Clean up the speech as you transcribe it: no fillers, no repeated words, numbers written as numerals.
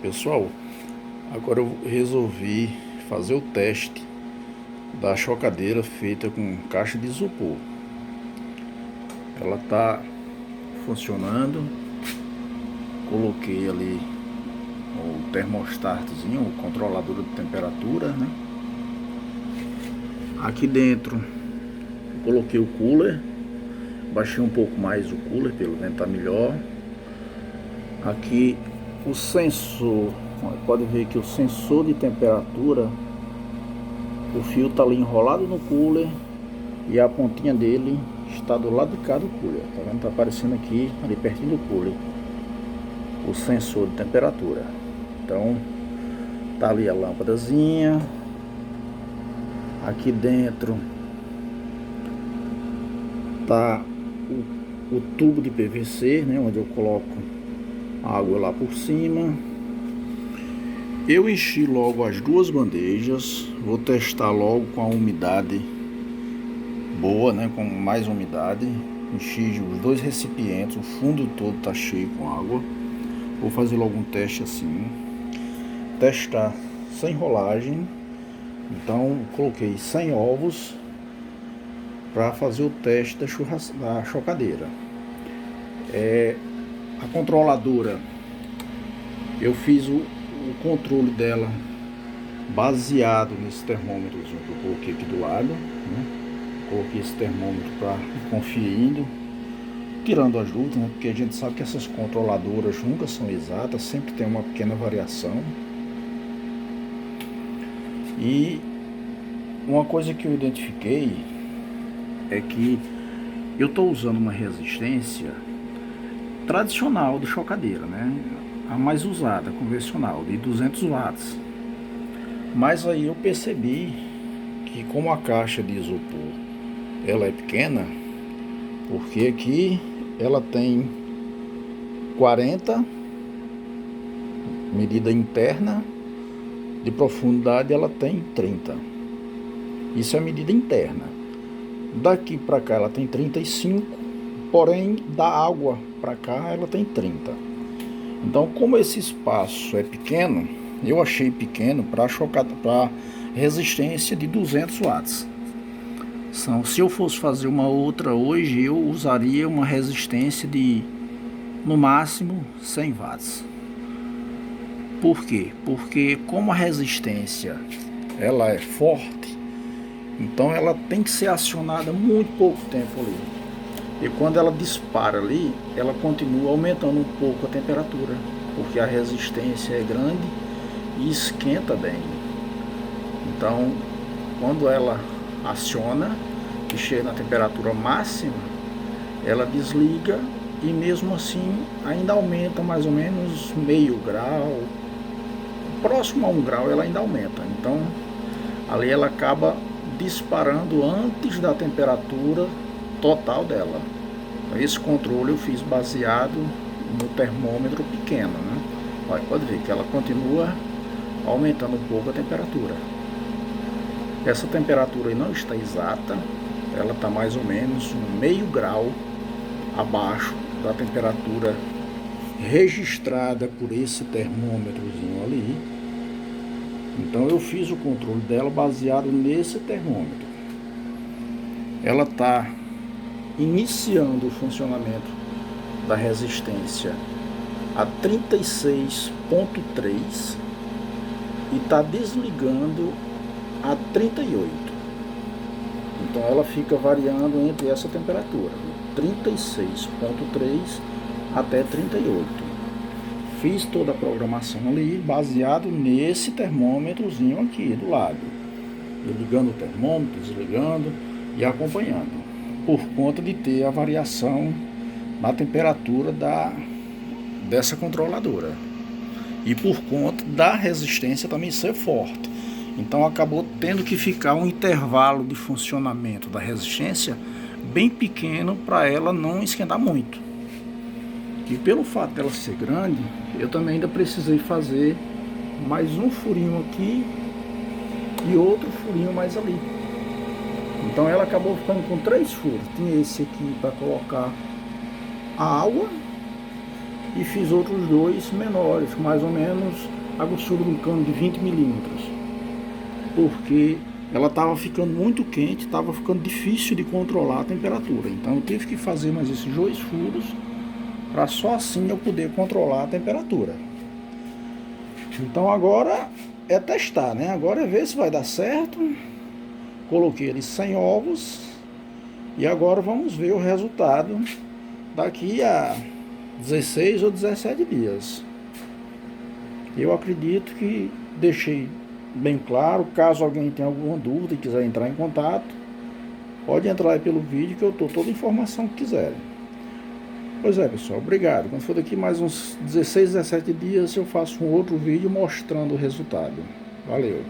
Pessoal, agora eu resolvi fazer o teste da chocadeira feita com caixa de isopor. Ela tá funcionando. Coloquei ali o termostatozinho, o controlador de temperatura, né? Aqui dentro eu coloquei o cooler, baixei um pouco mais o cooler pelo ventar melhor. Aqui o sensor, pode ver que o sensor de temperatura, o fio está ali enrolado no cooler e a pontinha dele está do lado de cá do cooler. Tá vendo? Tá aparecendo aqui, ali pertinho do cooler, o sensor de temperatura. Então tá ali a lâmpadazinha. Aqui dentro tá o tubo de PVC, né, onde eu coloco a água lá por cima. Eu enchi logo as duas bandejas. Vou testar logo com a umidade boa, né, com mais umidade. Enchi os dois recipientes, o fundo todo tá cheio com água. Vou fazer logo um teste assim. Testar sem rolagem. Então coloquei 100 ovos para fazer o teste da chocadeira. A controladora, eu fiz o controle dela baseado nesse termômetrozinho que eu coloquei aqui do lado, né? Coloquei esse termômetro para ir conferindo, tirando as dúvidas, né? Porque a gente sabe que essas controladoras nunca são exatas, sempre tem uma pequena variação. E uma coisa que eu identifiquei é que eu estou usando uma resistência tradicional de chocadeira, né? A mais usada, convencional, de 200 watts. Mas aí eu percebi que, como a caixa de isopor ela é pequena, porque aqui ela tem 40, medida interna, de profundidade ela tem 30. Isso é a medida interna. Daqui para cá ela tem 35, porém da água para cá ela tem 30. Então, como esse espaço é pequeno, eu achei pequeno para resistência de 200 watts. Se eu fosse fazer uma outra hoje, eu usaria uma resistência de no máximo 100 watts. Por quê? Porque como a resistência ela é forte, então ela tem que ser acionada muito pouco tempo ali. E quando ela dispara ali, ela continua aumentando um pouco a temperatura, porque a resistência é grande e esquenta bem. Então, quando ela aciona e chega na temperatura máxima, ela desliga e mesmo assim ainda aumenta mais ou menos meio grau, próximo a 1 grau ela ainda aumenta. Então ali ela acaba disparando antes da temperatura total dela. Esse controle eu fiz baseado no termômetro pequeno, né? Pode ver que ela continua aumentando um pouco a temperatura. Essa temperatura aí não está exata, ela está mais ou menos meio grau abaixo da temperatura registrada por esse termômetrozinho ali. Então eu fiz o controle dela baseado nesse termômetro. Ela está iniciando o funcionamento da resistência a 36,3 e está desligando a 38. Então ela fica variando entre essa temperatura, 36,3 até 38. Fiz toda a programação ali baseado nesse termômetrozinho aqui do lado. Eu ligando o termômetro, desligando e acompanhando. Por conta de ter a variação na temperatura dessa controladora. E por conta da resistência também ser forte. Então acabou tendo que ficar um intervalo de funcionamento da resistência bem pequeno para ela não esquentar muito. E pelo fato dela ser grande, eu também ainda precisei fazer mais um furinho aqui e outro furinho mais ali. Então ela acabou ficando com 3 furos. Tinha esse aqui para colocar a água e fiz outros 2 menores, mais ou menos a grossura de um cano de 20 milímetros, porque ela estava ficando muito quente, estava ficando difícil de controlar a temperatura. Então eu tive que fazer mais esses 2 furos para só assim eu poder controlar a temperatura. Então agora é testar, né? Agora é ver se vai dar certo. Coloquei eles 100 ovos e agora vamos ver o resultado daqui a 16 ou 17 dias. Eu acredito que deixei bem claro. Caso alguém tenha alguma dúvida e quiser entrar em contato, pode entrar aí pelo vídeo que eu dou toda a informação que quiserem. Pois é, pessoal, obrigado. Quando for daqui mais uns 16, 17 dias eu faço um outro vídeo mostrando o resultado. Valeu!